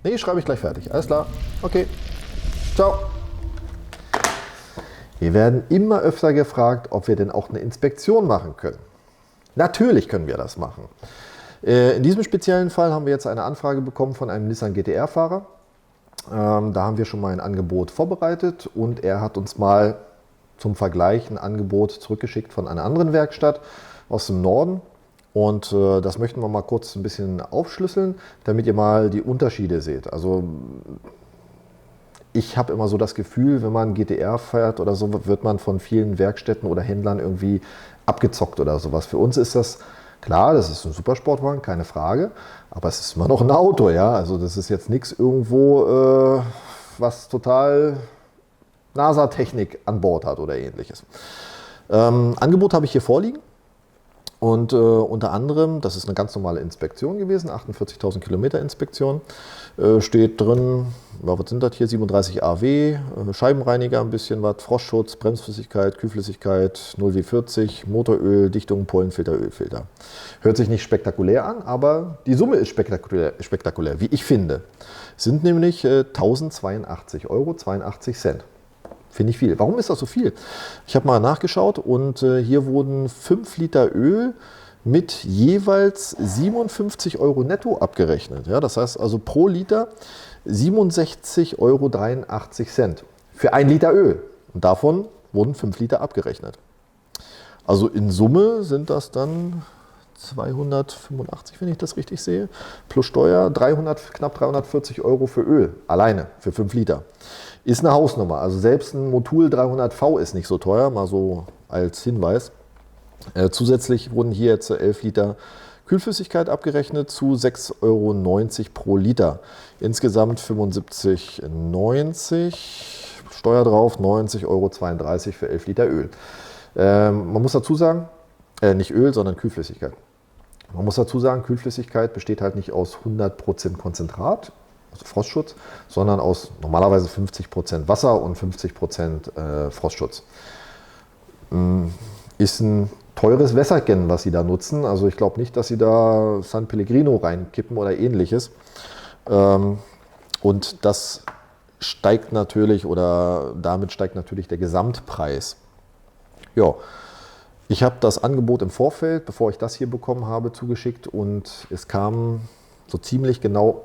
Nee, schreibe ich gleich fertig. Alles klar. Okay. Ciao. Wir werden immer öfter gefragt, ob wir denn auch eine Inspektion machen können. Natürlich können wir das machen. In diesem speziellen Fall haben wir jetzt eine Anfrage bekommen von einem Nissan GT-R-Fahrer. Da haben wir schon mal ein Angebot vorbereitet und er hat uns mal zum Vergleich ein Angebot zurückgeschickt von einer anderen Werkstatt aus dem Norden. Und das möchten wir mal kurz ein bisschen aufschlüsseln, damit ihr mal die Unterschiede seht. Also ich habe immer so das Gefühl, wenn man GT-R fährt oder so, wird man von vielen Werkstätten oder Händlern irgendwie abgezockt oder sowas. Für uns ist das klar, das ist ein Supersportwagen, keine Frage, aber es ist immer noch ein Auto, ja. Also das ist jetzt nichts irgendwo, was total NASA-Technik an Bord hat oder ähnliches. Angebot habe ich hier vorliegen. Und unter anderem, das ist eine ganz normale Inspektion gewesen, 48.000 Kilometer Inspektion, steht drin, ja, was sind das hier, 37 AW, Scheibenreiniger ein bisschen was, Frostschutz, Bremsflüssigkeit, Kühlflüssigkeit, 0W40, Motoröl, Dichtung, Pollenfilter, Ölfilter. Hört sich nicht spektakulär an, aber die Summe ist spektakulär, wie ich finde. Es sind nämlich 1.082,82 €. Finde ich viel. Warum ist das so viel? Ich habe mal nachgeschaut und hier wurden 5 Liter Öl mit jeweils 57 € netto abgerechnet. Ja, das heißt also pro Liter 67,83 € für 1 Liter Öl. Und davon wurden 5 Liter abgerechnet. Also in Summe sind das dann 285, wenn ich das richtig sehe, plus Steuer, knapp 340 € für Öl, alleine für 5 Liter. Ist eine Hausnummer, also selbst ein Motul 300V ist nicht so teuer, mal so als Hinweis. Zusätzlich wurden hier jetzt 11 Liter Kühlflüssigkeit abgerechnet zu 6,90 € pro Liter. Insgesamt 75,90 €, Steuer drauf, 90,32 € für 11 Liter Öl. Man muss dazu sagen, nicht Öl, sondern Kühlflüssigkeit. Man muss dazu sagen, Kühlflüssigkeit besteht halt nicht aus 100% Konzentrat, also Frostschutz, sondern aus normalerweise 50% Wasser und 50% Frostschutz. Ist ein teures Wässerchen, was Sie da nutzen. Also ich glaube nicht, dass Sie da San Pellegrino reinkippen oder ähnliches. Und das steigt natürlich, oder damit steigt natürlich der Gesamtpreis. Ja. Ich habe das Angebot im Vorfeld, bevor ich das hier bekommen habe, zugeschickt und es kam so ziemlich genau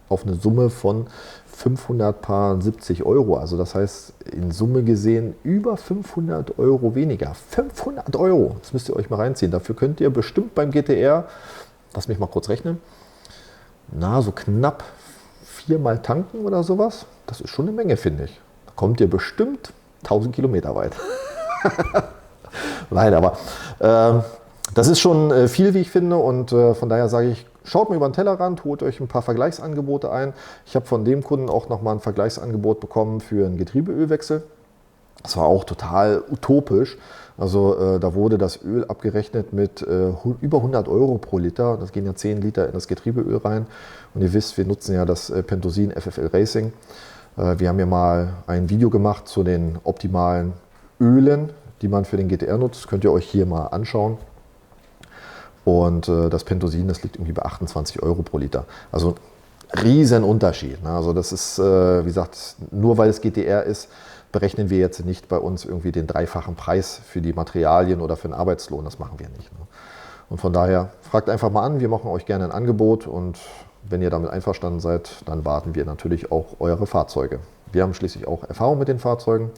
auf eine Summe von 570 €. Also das heißt in Summe gesehen über 500 € weniger. 500 €, das müsst ihr euch mal reinziehen. Dafür könnt ihr bestimmt beim GT-R, lass mich mal kurz rechnen, so knapp 4-mal tanken oder sowas. Das ist schon eine Menge, finde ich. Da kommt ihr bestimmt 1000 Kilometer weit. Nein, aber das ist schon viel, wie ich finde, und von daher sage ich, schaut mal über den Tellerrand, holt euch ein paar Vergleichsangebote ein. Ich habe von dem Kunden auch nochmal ein Vergleichsangebot bekommen für einen Getriebeölwechsel. Das war auch total utopisch. Also da wurde das Öl abgerechnet mit über 100 € pro Liter. Das gehen ja 10 Liter in das Getriebeöl rein. Und ihr wisst, wir nutzen ja das Pentosin FFL Racing. Wir haben ja mal ein Video gemacht zu den optimalen Ölen, die man für den GT-R nutzt. Das könnt ihr euch hier mal anschauen. Und das Pentosin, das liegt irgendwie bei 28 € pro Liter. Also riesen Unterschied. Ne? Also das ist, wie gesagt, nur weil es GT-R ist, berechnen wir jetzt nicht bei uns irgendwie den dreifachen Preis für die Materialien oder für den Arbeitslohn. Das machen wir nicht. Ne? Und von daher, fragt einfach mal an. Wir machen euch gerne ein Angebot. Und wenn ihr damit einverstanden seid, dann warten wir natürlich auch eure Fahrzeuge. Wir haben schließlich auch Erfahrung mit den Fahrzeugen.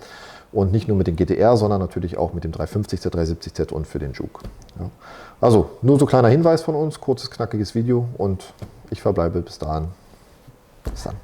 Und nicht nur mit dem GT-R, sondern natürlich auch mit dem 350Z, 370Z und für den Juke. Ja. Also nur so kleiner Hinweis von uns, kurzes, knackiges Video und ich verbleibe bis dahin. Bis dann.